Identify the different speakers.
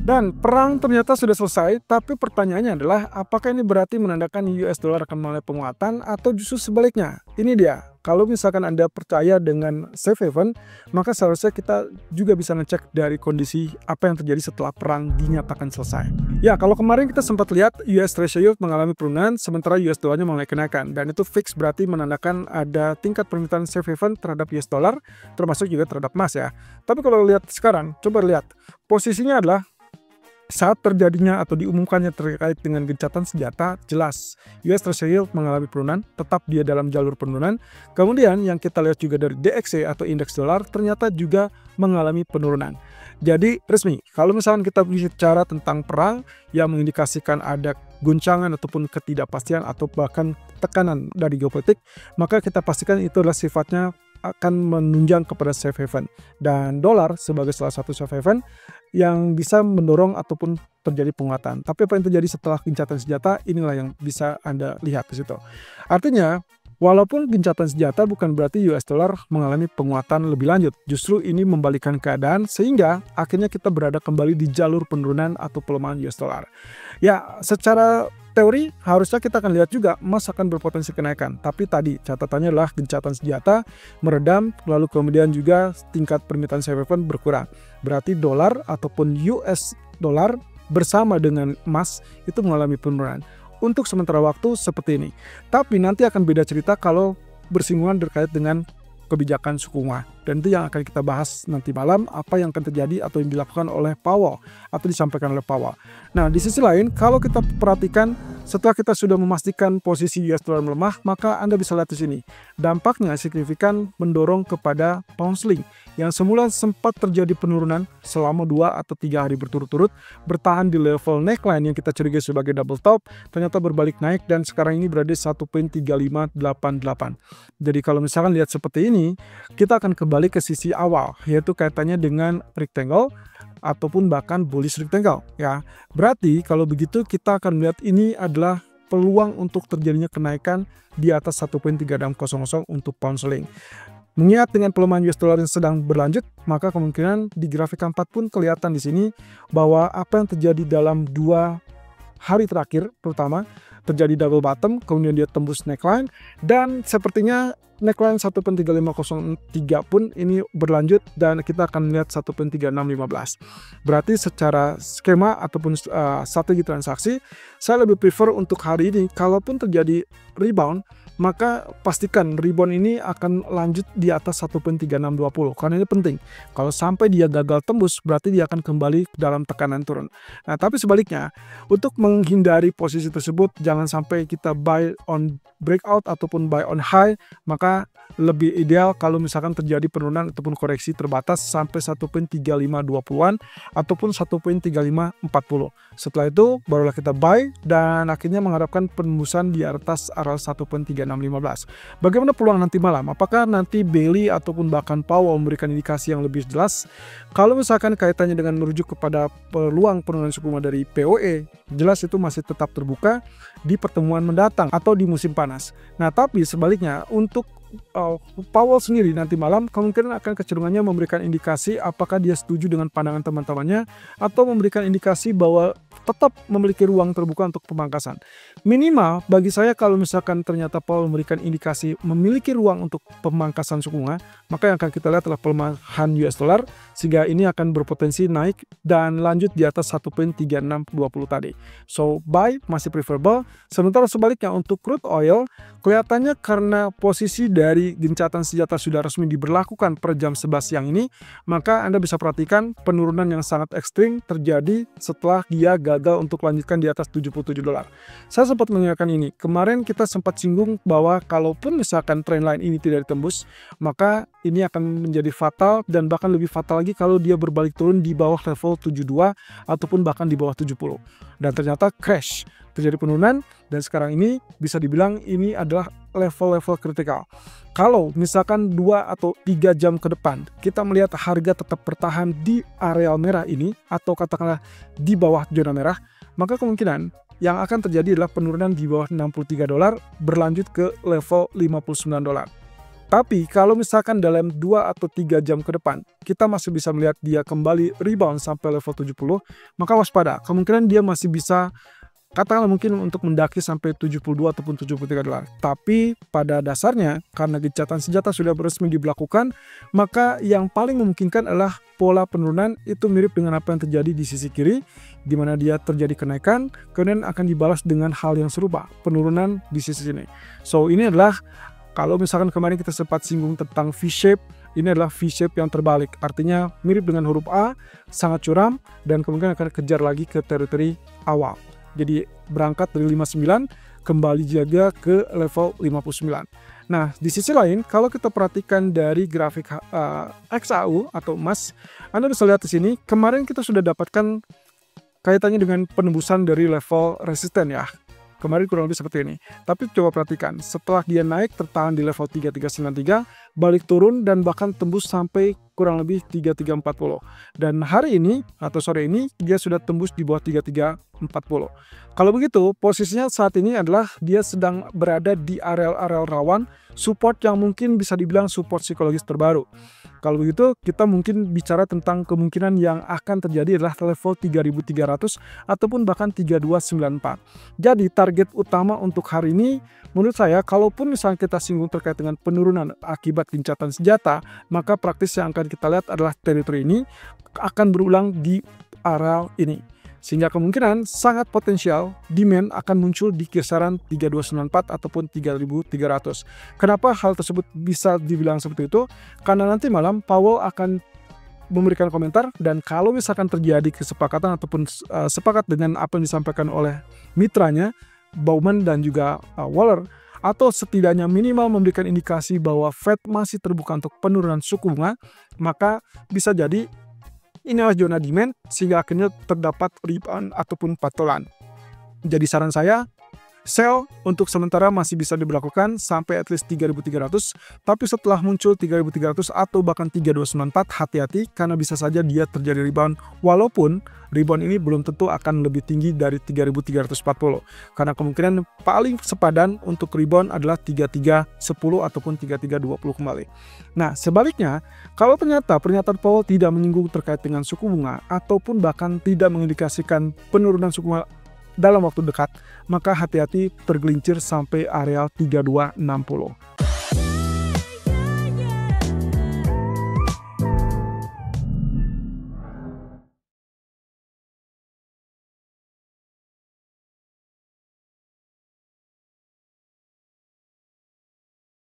Speaker 1: Dan perang ternyata sudah selesai, tapi pertanyaannya adalah apakah ini berarti menandakan US dollar akan mulai penguatan atau justru sebaliknya? Ini dia. Kalau misalkan Anda percaya dengan safe haven, maka seharusnya kita juga bisa ngecek dari kondisi apa yang terjadi setelah perang dinyatakan selesai. Ya, kalau kemarin kita sempat lihat US Treasury Yield mengalami penurunan, sementara US dollarnya mulai kenaikan. Dan itu fix berarti menandakan ada tingkat permintaan safe haven terhadap US dollar, termasuk juga terhadap emas ya. Tapi kalau lihat sekarang, coba lihat. Posisinya adalah saat terjadinya atau diumumkannya terkait dengan gencatan senjata, jelas US Treasury Yield mengalami penurunan, tetap dia dalam jalur penurunan. Kemudian yang kita lihat juga dari DXY atau indeks dolar ternyata juga mengalami penurunan. Jadi resmi, kalau misalkan kita bicara tentang perang yang mengindikasikan ada guncangan ataupun ketidakpastian atau bahkan tekanan dari geopolitik, maka kita pastikan itu adalah sifatnya akan menunjang kepada safe haven. Dan dolar sebagai salah satu safe haven yang bisa mendorong ataupun terjadi penguatan. Tapi apa yang terjadi setelah gencatan senjata, inilah yang bisa Anda lihat di situ. Artinya, walaupun gencatan senjata bukan berarti US dollar mengalami penguatan lebih lanjut. Justru ini membalikkan keadaan sehingga akhirnya kita berada kembali di jalur penurunan atau pelemahan US dollar. Ya, secara teori harusnya kita akan lihat juga emas akan berpotensi kenaikan. Tapi tadi catatannya adalah gencatan senjata meredam, lalu kemudian juga tingkat permintaan safe haven berkurang. Berarti dolar ataupun US dollar bersama dengan emas itu mengalami penurunan. Untuk sementara waktu seperti ini. Tapi nanti akan beda cerita kalau bersinggungan terkait dengan kebijakan suku bunga. Dan itu yang akan kita bahas nanti malam, apa yang akan terjadi atau yang dilakukan oleh Powell atau disampaikan oleh Powell. Nah, di sisi lain, kalau kita perhatikan setelah kita sudah memastikan posisi US dollar melemah, maka Anda bisa lihat di sini. Dampaknya signifikan mendorong kepada pound sterling yang semula sempat terjadi penurunan selama 2 atau 3 hari berturut-turut, bertahan di level neckline yang kita curigai sebagai double top, ternyata berbalik naik dan sekarang ini berada di 1.3588. Jadi kalau misalkan lihat seperti ini, kita akan kembali ke sisi awal, yaitu kaitannya dengan rectangle ataupun bahkan bullish rectangle ya. Berarti kalau begitu kita akan melihat ini adalah peluang untuk terjadinya kenaikan di atas 1.3600 untuk pound sterling. Mengingat dengan pelemahan US dollar yang sedang berlanjut, maka kemungkinan di grafik 4 pun kelihatan di sini bahwa apa yang terjadi dalam 2 hari terakhir terutama terjadi double bottom, kemudian dia tembus neckline, dan sepertinya neckline 1.3503 pun ini berlanjut dan kita akan melihat 1.3615. Berarti secara skema ataupun strategi transaksi, saya lebih prefer untuk hari ini, kalaupun terjadi rebound, maka pastikan rebound ini akan lanjut di atas 1.3620 karena ini penting. Kalau sampai dia gagal tembus, berarti dia akan kembali dalam tekanan turun. Nah, tapi sebaliknya, untuk menghindari posisi tersebut, jangan sampai kita buy on breakout ataupun buy on high, maka lebih ideal kalau misalkan terjadi penurunan ataupun koreksi terbatas sampai 1.3520-an ataupun 1.3540. Setelah itu barulah kita buy dan akhirnya mengharapkan penembusan di atas area 1.3615. Bagaimana peluang nanti malam? Apakah nanti Bailey ataupun bahkan Powell memberikan indikasi yang lebih jelas? Kalau misalkan kaitannya dengan merujuk kepada peluang penurunan suku bunga dari POE, jelas itu masih tetap terbuka di pertemuan mendatang atau di musim panas. Nah, tapi sebaliknya untuk Powell sendiri nanti malam kemungkinan akan kecenderungannya memberikan indikasi apakah dia setuju dengan pandangan teman-temannya atau memberikan indikasi bahwa tetap memiliki ruang terbuka untuk pemangkasan. Minimal bagi saya kalau misalkan ternyata Powell memberikan indikasi memiliki ruang untuk pemangkasan suku bunga, maka yang akan kita lihat adalah pelemahan US dollar sehingga ini akan berpotensi naik dan lanjut di atas 1.3620 tadi. So buy masih preferable. Sementara sebaliknya untuk crude oil kelihatannya karena posisi dari gencatan senjata sudah resmi diberlakukan per jam 11 siang ini, maka Anda bisa perhatikan penurunan yang sangat ekstrim terjadi setelah dia gagal untuk lanjutkan di atas 77 dolar. Saya sempat mengingatkan ini. Kemarin kita sempat singgung bahwa kalaupun misalkan trendline ini tidak ditembus, maka ini akan menjadi fatal dan bahkan lebih fatal lagi kalau dia berbalik turun di bawah level 72 ataupun bahkan di bawah 70. Dan ternyata crash, terjadi penurunan dan sekarang ini bisa dibilang ini adalah level-level kritikal. Kalau misalkan 2 atau 3 jam ke depan kita melihat harga tetap bertahan di areal merah ini atau katakanlah di bawah zona merah, maka kemungkinan yang akan terjadi adalah penurunan di bawah 63 dolar berlanjut ke level 59 dolar. Tapi kalau misalkan dalam 2 atau 3 jam ke depan, kita masih bisa melihat dia kembali rebound sampai level 70, maka waspada. Kemungkinan dia masih bisa, katakanlah mungkin untuk mendaki sampai 72 ataupun 73 dolar. Tapi pada dasarnya, karena gencatan senjata sudah resmi diberlakukan, maka yang paling memungkinkan adalah pola penurunan itu mirip dengan apa yang terjadi di sisi kiri, di mana dia terjadi kenaikan, kemudian akan dibalas dengan hal yang serupa, penurunan di sisi sini. So, ini adalah, kalau misalkan kemarin kita sempat singgung tentang V-shape, ini adalah V-shape yang terbalik. Artinya mirip dengan huruf A, sangat curam, dan kemungkinan akan kejar lagi ke teritori awal. Jadi berangkat dari 59, kembali jaga ke level 59. Nah, di sisi lain, kalau kita perhatikan dari grafik XAU atau emas, Anda bisa lihat di sini, kemarin kita sudah dapatkan kaitannya dengan penembusan dari level resisten ya. Kemarin kurang lebih seperti ini. Tapi coba perhatikan, setelah dia naik tertahan di level 3393, balik turun dan bahkan tembus sampai kurang lebih 3340. Dan hari ini atau sore ini dia sudah tembus di bawah 3340. Kalau begitu, posisinya saat ini adalah dia sedang berada di areal-areal rawan, support yang mungkin bisa dibilang support psikologis terbaru. Kalau begitu, kita mungkin bicara tentang kemungkinan yang akan terjadi adalah level 3300 ataupun bahkan 3294. Jadi target utama untuk hari ini, menurut saya, kalaupun misalnya kita singgung terkait dengan penurunan akibat gencatan senjata, maka praktis yang akan kita lihat adalah teritori ini akan berulang di areal ini. Sehingga kemungkinan sangat potensial demand akan muncul di kisaran 3294 ataupun 3300. Kenapa hal tersebut bisa dibilang seperti itu? Karena nanti malam Powell akan memberikan komentar, dan kalau misalkan terjadi kesepakatan ataupun sepakat dengan apa yang disampaikan oleh mitranya, Bowman dan juga Waller, atau setidaknya minimal memberikan indikasi bahwa Fed masih terbuka untuk penurunan suku bunga, maka bisa jadi ini adalah zona demand sehingga akhirnya terdapat rebound ataupun patolan. Jadi saran saya, sell untuk sementara masih bisa diberlakukan sampai at least 3300, tapi setelah muncul 3300 atau bahkan 3294, hati-hati karena bisa saja dia terjadi rebound, walaupun rebound ini belum tentu akan lebih tinggi dari 3340, karena kemungkinan paling sepadan untuk rebound adalah 3310 ataupun 3320 kembali. Nah, sebaliknya, kalau ternyata pernyataan Powell tidak menyinggung terkait dengan suku bunga ataupun bahkan tidak mengindikasikan penurunan suku bunga dalam waktu dekat, maka hati-hati tergelincir sampai areal 3260.